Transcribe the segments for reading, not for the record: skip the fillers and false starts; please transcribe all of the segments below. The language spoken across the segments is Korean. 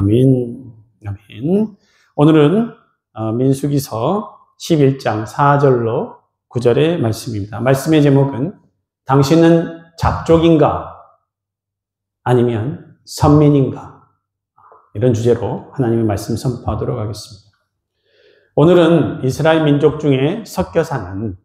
아멘. 아멘. 오늘은 민수기서 11장 4절로 9절의 말씀입니다. 말씀의 제목은 당신은 잡족인가 아니면 선민인가, 이런 주제로 하나님의 말씀 선포하도록 하겠습니다. 오늘은 이스라엘 민족 중에 섞여 사는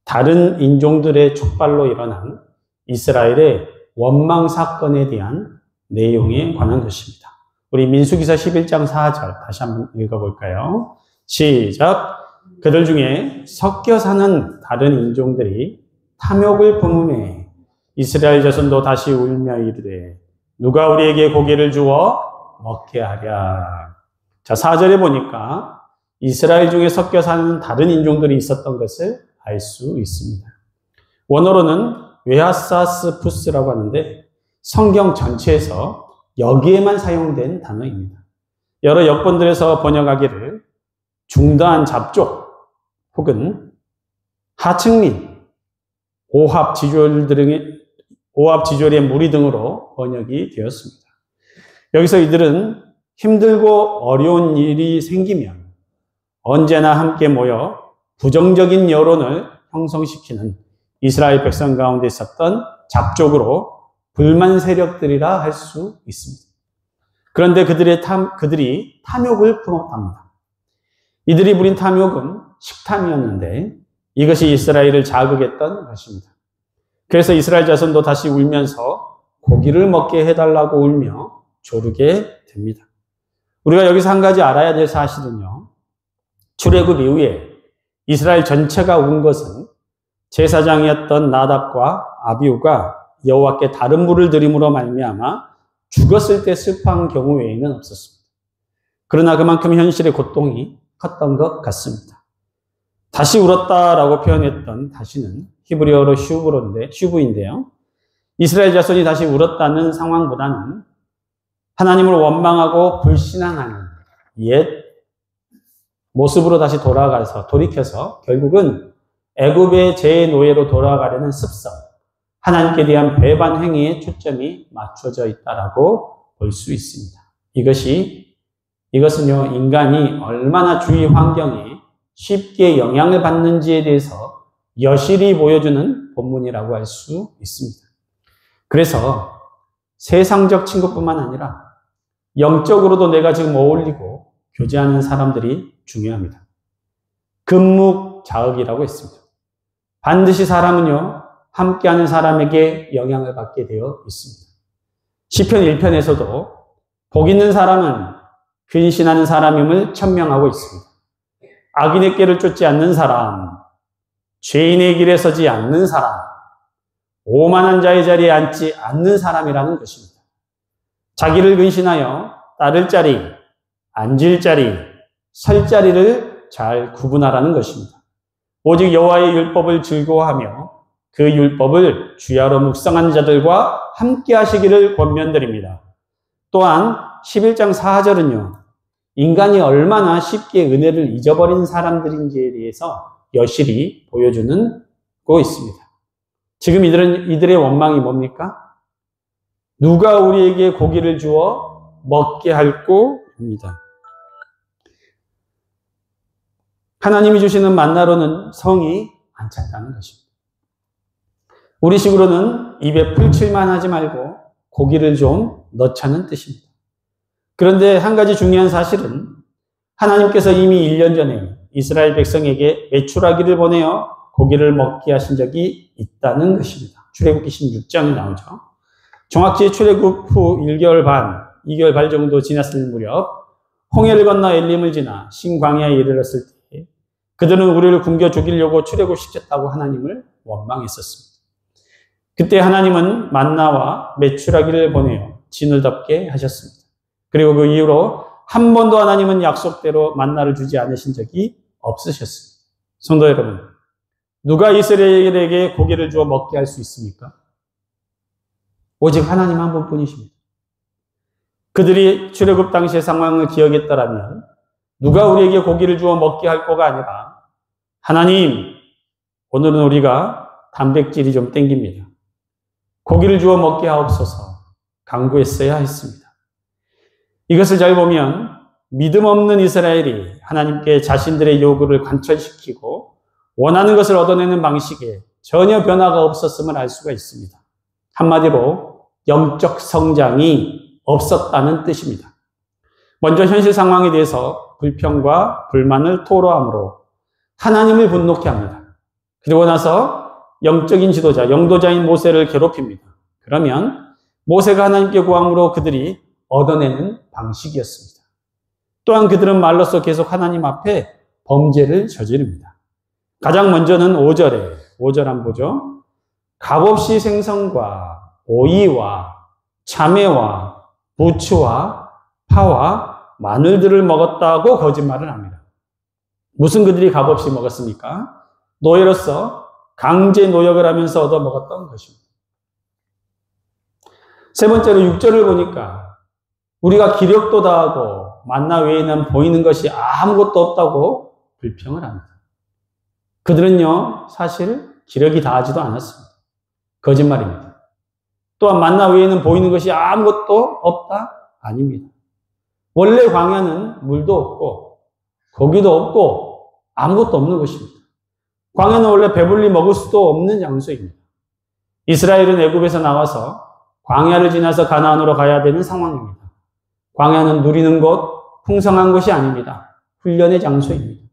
다른 인종들의 촉발로 일어난 이스라엘의 원망 사건에 대한 내용에 관한 것입니다. 우리 민수기서 11장 4절 다시 한번 읽어볼까요? 시작. 그들 중에 섞여 사는 다른 인종들이 탐욕을 품음에 이스라엘 자손도 다시 울며 이르되 누가 우리에게 고기를 주어 먹게 하랴. 자, 4절에 보니까 이스라엘 중에 섞여 사는 다른 인종들이 있었던 것을 알 수 있습니다. 원어로는 웨하사스푸스라고 하는데 성경 전체에서 여기에만 사용된 단어입니다. 여러 역본들에서 번역하기를 중도한 잡족 혹은 하층민, 오합지졸의 무리 등으로 번역이 되었습니다. 여기서 이들은 힘들고 어려운 일이 생기면 언제나 함께 모여 부정적인 여론을 형성시키는 이스라엘 백성 가운데 있었던 잡족으로 불만 세력들이라 할 수 있습니다. 그런데 그들이 탐욕을 품었답니다. 이들이 부린 탐욕은 식탐이었는데 이것이 이스라엘을 자극했던 것입니다. 그래서 이스라엘 자손도 다시 울면서 고기를 먹게 해달라고 울며 조르게 됩니다. 우리가 여기서 한 가지 알아야 될 사실은요, 출애굽 이후에 이스라엘 전체가 운 것은 제사장이었던 나답과 아비후가 여호와께 다른 물을 드림으로 말미암아 죽었을 때 슬퍼한 경우 외에는 없었습니다. 그러나 그만큼 현실의 고통이 컸던 것 같습니다. 다시 울었다라고 표현했던 다시는 히브리어로 슈브인데요. 이스라엘 자손이 다시 울었다는 상황보다는 하나님을 원망하고 불신앙하는 옛 모습으로 다시 돌이켜서 결국은 애굽의 제노예로 돌아가려는 습성, 하나님께 대한 배반 행위에 초점이 맞춰져 있다라고 볼 수 있습니다. 이것은요, 인간이 얼마나 주위 환경에 쉽게 영향을 받는지에 대해서 여실히 보여주는 본문이라고 할 수 있습니다. 그래서 세상적 친구뿐만 아니라 영적으로도 내가 지금 어울리고 교제하는 사람들이 중요합니다. 금묵자흑이라고 했습니다. 반드시 사람은요, 함께하는 사람에게 영향을 받게 되어 있습니다. 시편 1편에서도 복 있는 사람은 근신하는 사람임을 천명하고 있습니다. 악인의 길을 쫓지 않는 사람, 죄인의 길에 서지 않는 사람, 오만한 자의 자리에 앉지 않는 사람이라는 것입니다. 자기를 근신하여 따를 자리, 앉을 자리, 설 자리를 잘 구분하라는 것입니다. 오직 여호와의 율법을 즐거워하며 그 율법을 주야로 묵상하는 자들과 함께 하시기를 권면드립니다. 또한 11장 4절은요, 인간이 얼마나 쉽게 은혜를 잊어버리는 사람들인지에 대해서 여실히 보여주는 거 있습니다. 지금 이들의 원망이 뭡니까? 누가 우리에게 고기를 주어 먹게 할꼬입니다. 하나님이 주시는 만나로는 성이 안 찼다는 것입니다. 우리식으로는 입에 풀칠만 하지 말고 고기를 좀 넣자는 뜻입니다. 그런데 한 가지 중요한 사실은 하나님께서 이미 1년 전에 이스라엘 백성에게 메추라기를 보내어 고기를 먹게 하신 적이 있다는 것입니다. 출애굽기 16장에 나오죠. 정확히 출애굽 후 1개월 반, 2개월 반 정도 지났을 무렵 홍해를 건너 엘림을 지나 신광야에 이르렀을 때 그들은 우리를 굶겨 죽이려고 출애굽시켰다고 하나님을 원망했었습니다. 그때 하나님은 만나와 메추라기를 보내어 진을 덮게 하셨습니다. 그리고 그 이후로 한 번도 하나님은 약속대로 만나를 주지 않으신 적이 없으셨습니다. 성도 여러분, 누가 이스라엘에게 고기를 주어 먹게 할 수 있습니까? 오직 하나님 한 분뿐이십니다. 그들이 출애굽 당시의 상황을 기억했더라면 누가 우리에게 고기를 주어 먹게 할 거가 아니라 하나님, 오늘은 우리가 단백질이 좀 땡깁니다. 고기를 주어 먹게 하옵소서 강구했어야 했습니다. 이것을 잘 보면 믿음 없는 이스라엘이 하나님께 자신들의 요구를 관철시키고 원하는 것을 얻어내는 방식에 전혀 변화가 없었음을 알 수가 있습니다. 한마디로 영적 성장이 없었다는 뜻입니다. 먼저 현실 상황에 대해서 불평과 불만을 토로함으로 하나님을 분노케 합니다. 그리고 나서 영적인 지도자, 영도자인 모세를 괴롭힙니다. 그러면 모세가 하나님께 구함으로 그들이 얻어내는 방식이었습니다. 또한 그들은 말로써 계속 하나님 앞에 범죄를 저지릅니다. 가장 먼저는 5절 한번 보죠. 값없이 생선과 오이와 참외와 부추와 파와 마늘들을 먹었다고 거짓말을 합니다. 무슨 그들이 값없이 먹었습니까? 노예로서 강제 노역을 하면서 얻어 먹었던 것입니다. 세 번째로 6절을 보니까 우리가 기력도 다하고 만나 외에는 보이는 것이 아무것도 없다고 불평을 합니다. 그들은요, 사실 기력이 다하지도 않았습니다. 거짓말입니다. 또한 만나 외에는 보이는 것이 아무것도 없다? 아닙니다. 원래 광야는 물도 없고 고기도 없고 아무것도 없는 것입니다. 광야는 원래 배불리 먹을 수도 없는 장소입니다. 이스라엘은 애굽에서 나와서 광야를 지나서 가나안으로 가야 되는 상황입니다. 광야는 누리는 곳, 풍성한 곳이 아닙니다. 훈련의 장소입니다.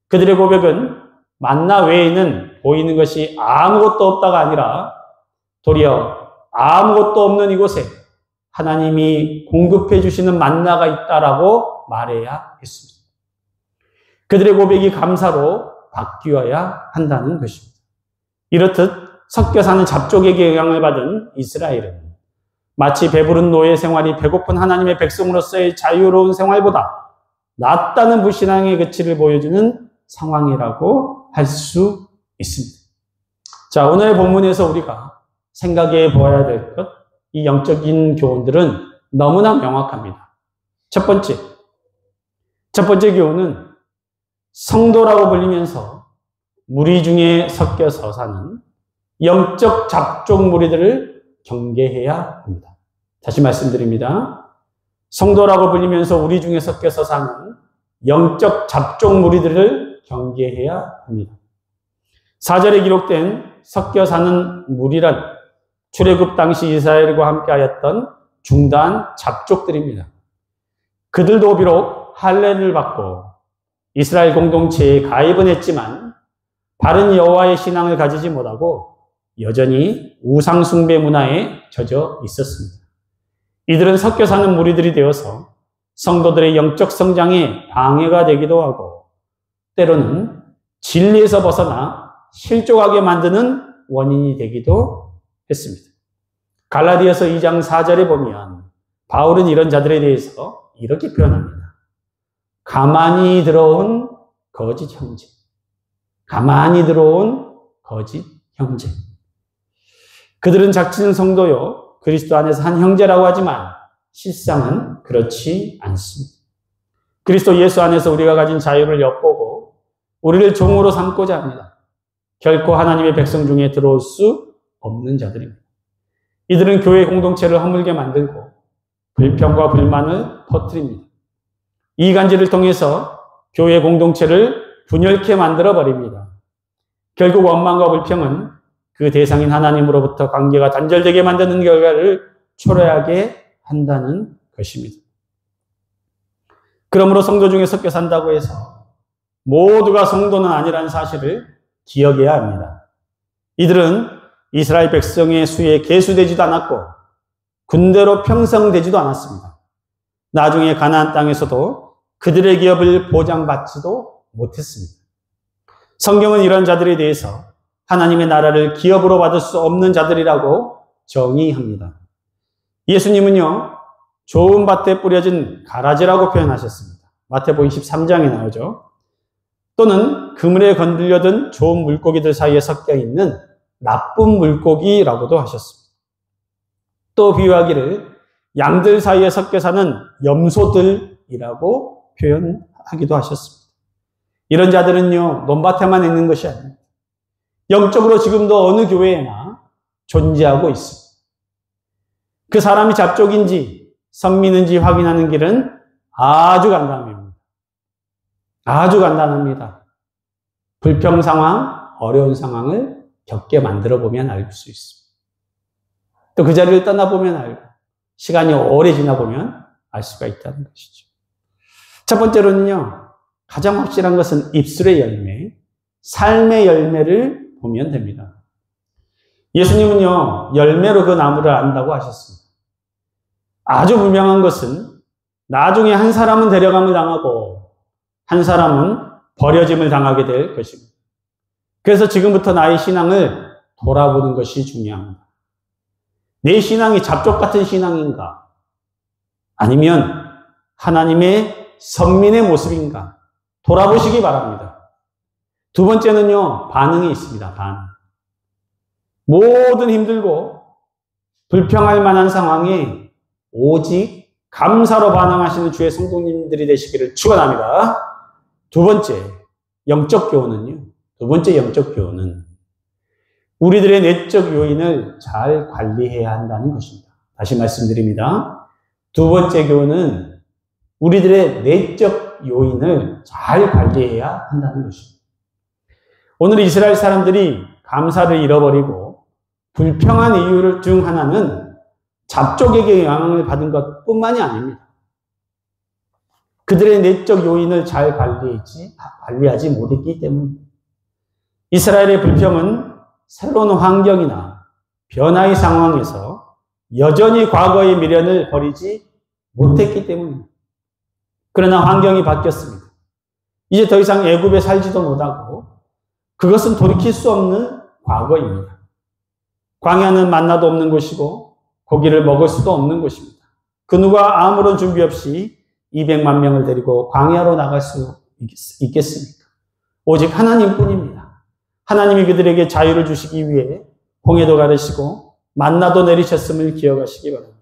그들의 고백은 만나 외에는 보이는 것이 아무것도 없다가 아니라 도리어 아무것도 없는 이곳에 하나님이 공급해 주시는 만나가 있다라고 말해야 했습니다. 그들의 고백이 감사로 바뀌어야 한다는 것입니다. 이렇듯 섞여 사는 잡족에게 영향을 받은 이스라엘은 마치 배부른 노예 생활이 배고픈 하나님의 백성으로서의 자유로운 생활보다 낫다는 불신앙의 그치를 보여주는 상황이라고 할 수 있습니다. 자, 오늘 본문에서 우리가 생각해 보아야 될 것, 이 영적인 교훈들은 너무나 명확합니다. 첫 번째 교훈은 성도라고 불리면서 무리 중에 섞여서 사는 영적 잡종 무리들을 경계해야 합니다. 다시 말씀드립니다. 성도라고 불리면서 우리 중에 섞여서 사는 영적 잡종 무리들을 경계해야 합니다. 4절에 기록된 섞여 사는 무리란 출애굽 당시 이스라엘과 함께하였던 중단 잡족들입니다. 그들도 비록 할례를 받고 이스라엘 공동체에 가입은 했지만 바른 여호와의 신앙을 가지지 못하고 여전히 우상 숭배 문화에 젖어 있었습니다. 이들은 섞여 사는 무리들이 되어서 성도들의 영적 성장에 방해가 되기도 하고 때로는 진리에서 벗어나 실족하게 만드는 원인이 되기도 했습니다. 갈라디아서 2장 4절에 보면 바울은 이런 자들에 대해서 이렇게 표현합니다. 가만히 들어온 거짓 형제. 가만히 들어온 거짓 형제. 그들은 자칭 성도요, 그리스도 안에서 한 형제라고 하지만 실상은 그렇지 않습니다. 그리스도 예수 안에서 우리가 가진 자유를 엿보고 우리를 종으로 삼고자 합니다. 결코 하나님의 백성 중에 들어올 수 없는 자들입니다. 이들은 교회 공동체를 허물게 만들고 불평과 불만을 퍼뜨립니다. 이 간질을 통해서 교회 공동체를 분열케 만들어 버립니다. 결국 원망과 불평은 그 대상인 하나님으로부터 관계가 단절되게 만드는 결과를 초래하게 한다는 것입니다. 그러므로 성도 중에 섞여 산다고 해서 모두가 성도는 아니라는 사실을 기억해야 합니다. 이들은 이스라엘 백성의 수에 계수되지도 않았고 군대로 편성되지도 않았습니다. 나중에 가나안 땅에서도 그들의 기업을 보장받지도 못했습니다. 성경은 이런 자들에 대해서 하나님의 나라를 기업으로 받을 수 없는 자들이라고 정의합니다. 예수님은요, 좋은 밭에 뿌려진 가라지라고 표현하셨습니다. 마태복음 13장에 나오죠. 또는 그물에 건들려든 좋은 물고기들 사이에 섞여 있는 나쁜 물고기라고도 하셨습니다. 또 비유하기를 양들 사이에 섞여 사는 염소들이라고 표현하기도 하셨습니다. 이런 자들은요, 논밭에만 있는 것이 아닙니다. 영적으로 지금도 어느 교회에나 존재하고 있습니다. 그 사람이 잡족인지 선민인지 확인하는 길은 아주 간단합니다. 아주 간단합니다. 불평 상황, 어려운 상황을 겪게 만들어 보면 알 수 있습니다. 또 그 자리를 떠나보면 알고, 시간이 오래 지나 보면 알 수가 있다는 것이죠. 첫 번째로는요, 가장 확실한 것은 입술의 열매, 삶의 열매를 보면 됩니다. 예수님은요, 열매로 그 나무를 안다고 하셨습니다. 아주 분명한 것은 나중에 한 사람은 데려감을 당하고 한 사람은 버려짐을 당하게 될 것입니다. 그래서 지금부터 나의 신앙을 돌아보는 것이 중요합니다. 내 신앙이 잡족 같은 신앙인가? 아니면 하나님의 선민의 모습인가? 돌아보시기 바랍니다. 두 번째는요, 반응이 있습니다. 반응. 모든 힘들고 불평할 만한 상황에 오직 감사로 반응하시는 주의 성도님들이 되시기를 축원합니다. 두 번째 영적 교훈은 우리들의 내적 요인을 잘 관리해야 한다는 것입니다. 다시 말씀드립니다. 두 번째 교훈은 우리들의 내적 요인을 잘 관리해야 한다는 것입니다. 오늘 이스라엘 사람들이 감사를 잃어버리고 불평한 이유 중 하나는 잡족에게 영향을 받은 것뿐만이 아닙니다. 그들의 내적 요인을 잘 관리하지 못했기 때문입니다. 이스라엘의 불평은 새로운 환경이나 변화의 상황에서 여전히 과거의 미련을 버리지 못했기 때문입니다. 그러나 환경이 바뀌었습니다. 이제 더 이상 애굽에 살지도 못하고 그것은 돌이킬 수 없는 과거입니다. 광야는 만나도 없는 곳이고 고기를 먹을 수도 없는 곳입니다. 그 누가 아무런 준비 없이 200만 명을 데리고 광야로 나갈 수 있겠습니까? 오직 하나님뿐입니다. 하나님이 그들에게 자유를 주시기 위해 홍해도 가르시고 만나도 내리셨음을 기억하시기 바랍니다.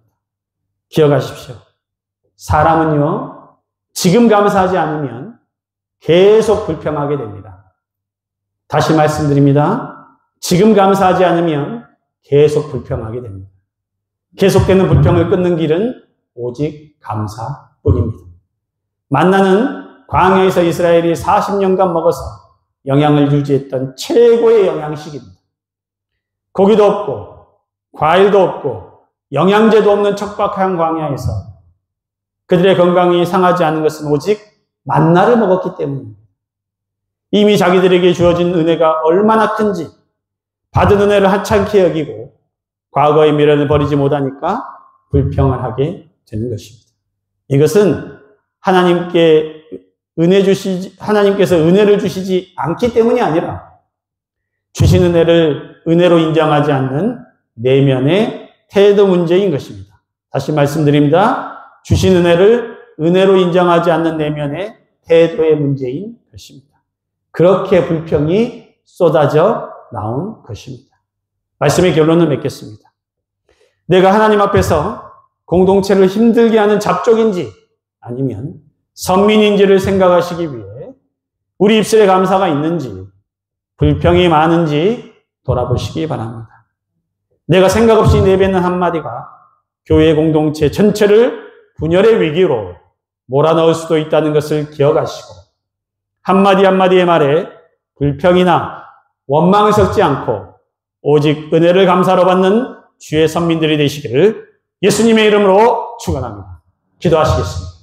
기억하십시오. 사람은요, 지금 감사하지 않으면 계속 불평하게 됩니다. 다시 말씀드립니다. 지금 감사하지 않으면 계속 불평하게 됩니다. 계속되는 불평을 끊는 길은 오직 감사뿐입니다. 만나는 광야에서 이스라엘이 40년간 먹어서 영양을 유지했던 최고의 영양식입니다. 고기도 없고 과일도 없고 영양제도 없는 척박한 광야에서 그들의 건강이 상하지 않은 것은 오직 만나를 먹었기 때문입니다. 이미 자기들에게 주어진 은혜가 얼마나 큰지 받은 은혜를 하찮게 여기고 과거의 미련을 버리지 못하니까 불평을 하게 되는 것입니다. 이것은 하나님께서 은혜를 주시지 않기 때문이 아니라 주신 은혜를 은혜로 인정하지 않는 내면의 태도 문제인 것입니다. 다시 말씀드립니다. 주신 은혜를 은혜로 인정하지 않는 내면의 태도의 문제인 것입니다. 그렇게 불평이 쏟아져 나온 것입니다. 말씀의 결론을 맺겠습니다. 내가 하나님 앞에서 공동체를 힘들게 하는 잡족인지 아니면 선민인지를 생각하시기 위해 우리 입술에 감사가 있는지 불평이 많은지 돌아보시기 바랍니다. 내가 생각 없이 내뱉는 한마디가 교회 공동체 전체를 분열의 위기로 몰아넣을 수도 있다는 것을 기억하시고 한마디 한마디의 말에 불평이나 원망을 섞지 않고 오직 은혜를 감사로 받는 주의 선민들이 되시기를 예수님의 이름으로 축원합니다. 기도하시겠습니다.